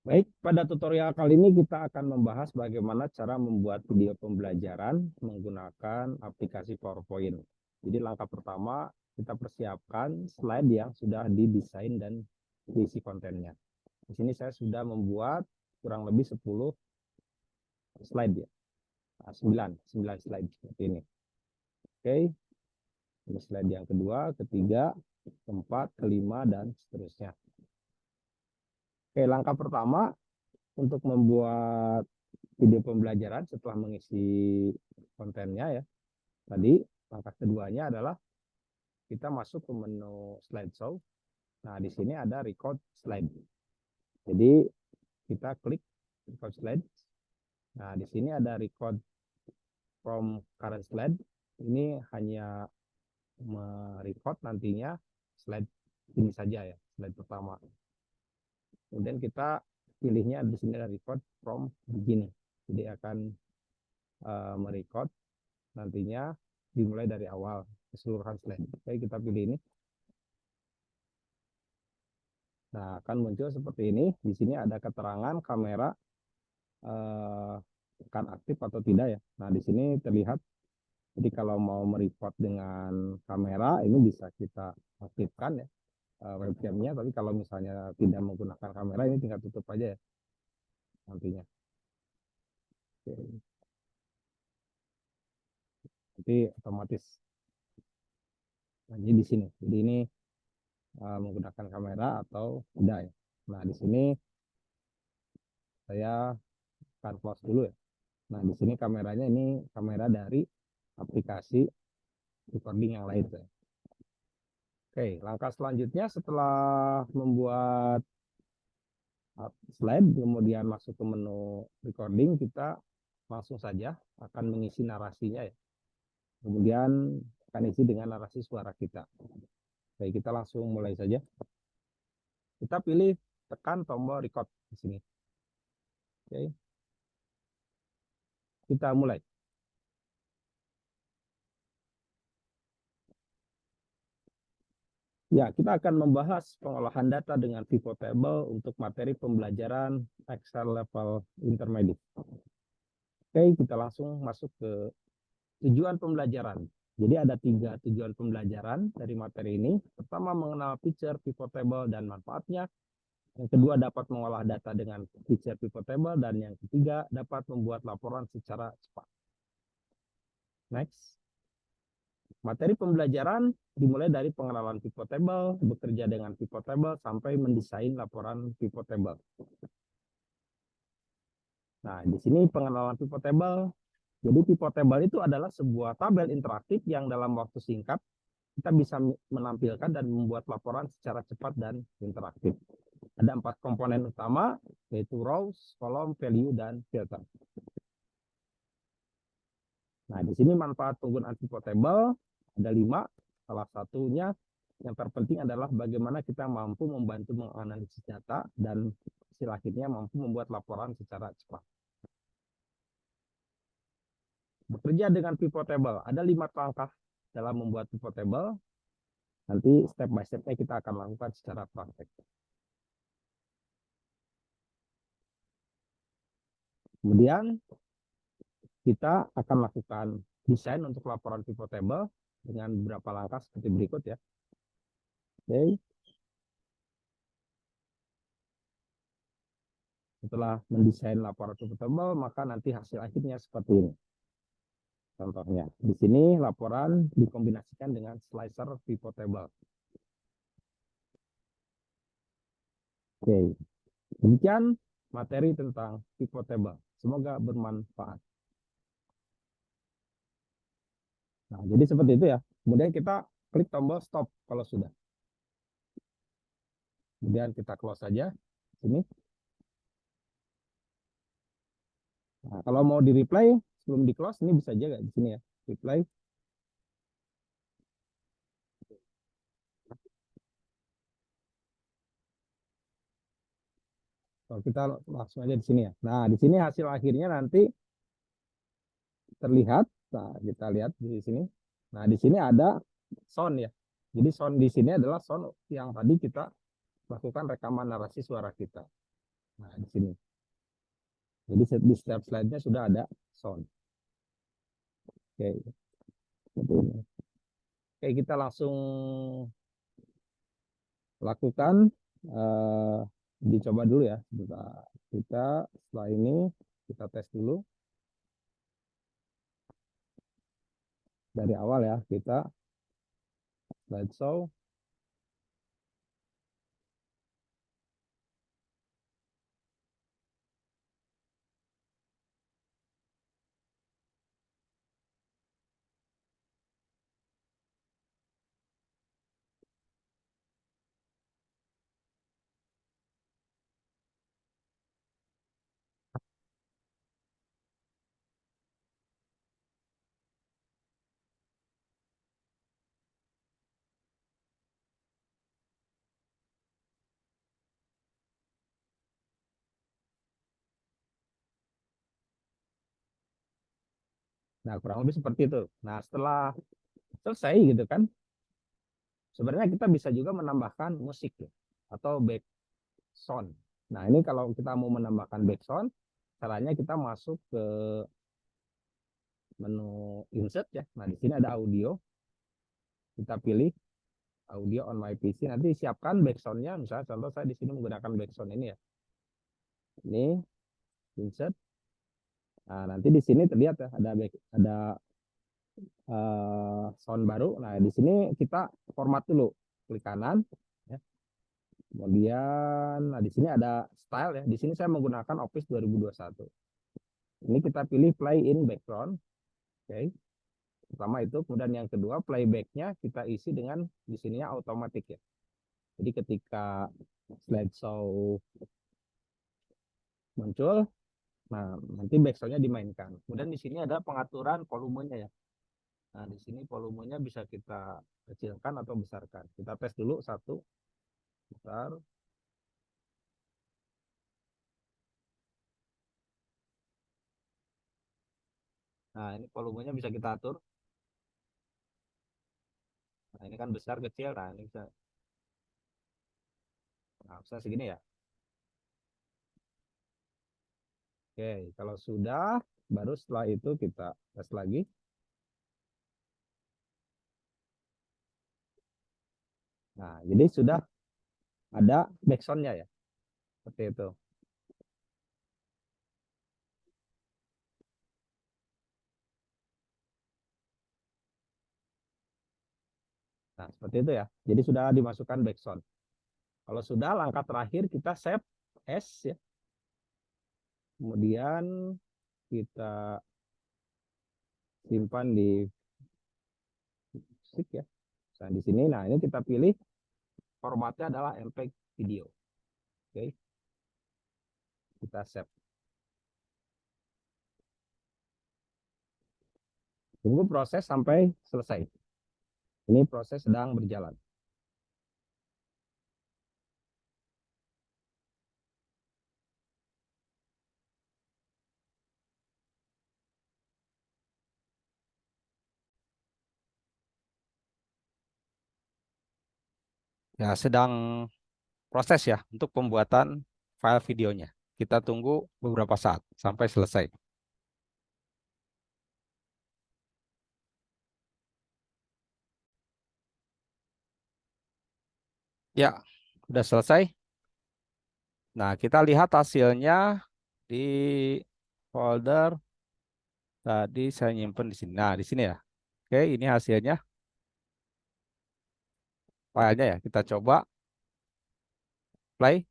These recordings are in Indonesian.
Baik, pada tutorial kali ini kita akan membahas bagaimana cara membuat video pembelajaran menggunakan aplikasi PowerPoint. Jadi langkah pertama, kita persiapkan slide yang sudah didesain dan diisi kontennya. Di sini saya sudah membuat kurang lebih 10 slide ya. Nah, 9 slide seperti ini. Oke, ini slide yang kedua, ketiga, keempat, kelima, dan seterusnya. Oke, langkah pertama untuk membuat video pembelajaran setelah mengisi kontennya ya. Tadi langkah keduanya adalah kita masuk ke menu slideshow. Nah, di sini ada record slide. Jadi kita klik record slide. Nah, di sini ada record from current slide. Ini hanya merecord nantinya slide ini saja ya, slide pertama. Kemudian kita pilihnya di sini ada record from beginning. Jadi akan merecord nantinya dimulai dari awal keseluruhan slide. Oke, kita pilih ini. Nah, akan muncul seperti ini. Di sini ada keterangan kamera akan aktif atau tidak ya. Nah, di sini terlihat. Jadi kalau mau merecord dengan kamera, ini bisa kita aktifkan ya webcamnya. Tapi kalau misalnya tidak menggunakan kamera, ini tinggal tutup aja ya nantinya. Oke. Nanti otomatis. Nah, jadi di sini. Jadi ini menggunakan kamera atau tidak ya. Nah, di sini saya akan close dulu ya. Nah, di sini kameranya ini kamera dari aplikasi recording yang lain. Ya. Oke, langkah selanjutnya setelah membuat slide, kemudian masuk ke menu recording, kita langsung saja akan mengisi narasinya ya. Kemudian akan isi dengan narasi suara kita. Oke, kita langsung mulai saja. Kita pilih tekan tombol record di sini. Oke. Kita mulai. Ya, kita akan membahas pengolahan data dengan pivot table untuk materi pembelajaran Excel level intermediate. Oke, kita langsung masuk ke tujuan pembelajaran. Jadi ada 3 tujuan pembelajaran dari materi ini. Pertama, mengenal feature pivot table dan manfaatnya. Yang kedua, dapat mengolah data dengan feature pivot table. Dan yang ketiga, dapat membuat laporan secara cepat. Next. Materi pembelajaran dimulai dari pengenalan pivot table, bekerja dengan pivot table, sampai mendesain laporan pivot table. Nah, di sini pengenalan pivot table. Jadi pivot table itu adalah sebuah tabel interaktif yang dalam waktu singkat kita bisa menampilkan dan membuat laporan secara cepat dan interaktif. Ada 4 komponen utama, yaitu rows, column, value, dan filter. Nah, di sini manfaat penggunaan pivot table ada 5. Salah satunya yang terpenting adalah bagaimana kita mampu membantu menganalisis data dan hasil akhirnya mampu membuat laporan secara cepat. Bekerja dengan pivot table, ada 5 langkah dalam membuat pivot table. Nanti step by step-nya kita akan lakukan secara praktek. Kemudian kita akan lakukan desain untuk laporan pivot table dengan beberapa langkah seperti berikut ya. Oke. Setelah mendesain laporan pivot table, maka nanti hasil akhirnya seperti ini. Contohnya, di sini laporan dikombinasikan dengan slicer pivot table. Oke, demikian materi tentang pivot table. Semoga bermanfaat. Nah, jadi seperti itu ya. Kemudian kita klik tombol stop kalau sudah. Kemudian kita close saja sini. Nah, kalau mau di replay sebelum di close ini bisa aja di sini ya. Replay. Kalau kita langsung aja di sini ya. Nah, di sini hasil akhirnya nanti terlihat. Nah, kita lihat di sini. Nah, di sini ada sound ya. Jadi sound di sini adalah sound yang tadi kita lakukan rekaman narasi suara kita. Nah, di sini. Jadi di setiap slide-nya sudah ada sound. Oke, seperti ini. Oke, kita langsung lakukan. eh, Dicoba dulu ya. Kita setelah ini kita tes dulu dari awal ya. Kita slideshow. Nah, kurang lebih seperti itu. Nah, setelah selesai gitu kan, sebenarnya kita bisa juga menambahkan musik ya, atau back sound. Nah, ini kalau kita mau menambahkan back sound, caranya kita masuk ke menu insert ya. Nah, di sini ada audio. Kita pilih audio on my PC. Nanti siapkan backsoundnya. Misalnya contoh saya di sini menggunakan backsound ini ya. Ini insert. Nah, nanti di sini terlihat ya ada sound baru. Nah, di sini kita format dulu. Klik kanan ya. Kemudian nah di sini ada style ya. Di sini saya menggunakan Office 2021. Ini kita pilih play in background. Oke. Pertama itu, kemudian yang kedua playbacknya kita isi dengan di sininya otomatis ya. Jadi ketika slideshow muncul, nah nanti backsoundnya dimainkan. Kemudian di sini ada pengaturan volumenya ya. Nah di sini volumenya bisa kita kecilkan atau besarkan. Kita tes dulu satu, besar. Nah ini volumenya bisa kita atur. Nah ini kan besar kecil. Nah ini bisa, nah, bisa segini ya. Oke, kalau sudah, baru setelah itu kita tes lagi. Nah jadi sudah ada backsoundnya ya, seperti itu. Nah, seperti itu ya. Jadi sudah dimasukkan backsound. Kalau sudah, langkah terakhir kita save as ya. Kemudian kita simpan di musik ya. Nah, di sini, nah ini kita pilih formatnya adalah MPEG video. Oke, kita save. Tunggu proses sampai selesai. Ini proses sedang berjalan. Ya, sedang proses ya untuk pembuatan file videonya. Kita tunggu beberapa saat sampai selesai. Ya, udah selesai. Nah, kita lihat hasilnya di folder tadi saya nyimpen di sini. Nah, di sini ya. Oke, ini hasilnya filenya ya. Kita coba play.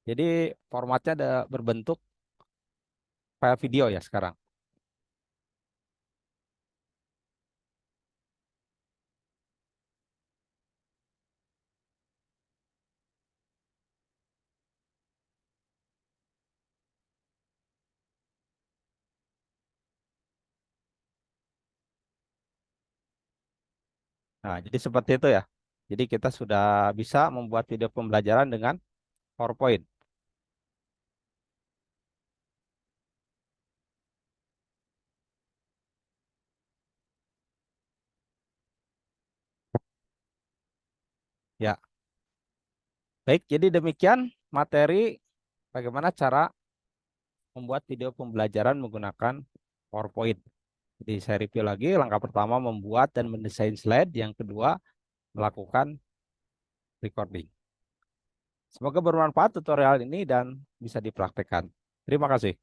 Jadi formatnya ada berbentuk file video ya sekarang. Nah, jadi seperti itu ya. Jadi kita sudah bisa membuat video pembelajaran dengan PowerPoint. Ya, baik. Jadi demikian materi bagaimana cara membuat video pembelajaran menggunakan PowerPoint. Jadi saya review lagi, langkah pertama membuat dan mendesain slide, yang kedua melakukan recording. Semoga bermanfaat tutorial ini dan bisa dipraktekkan. Terima kasih.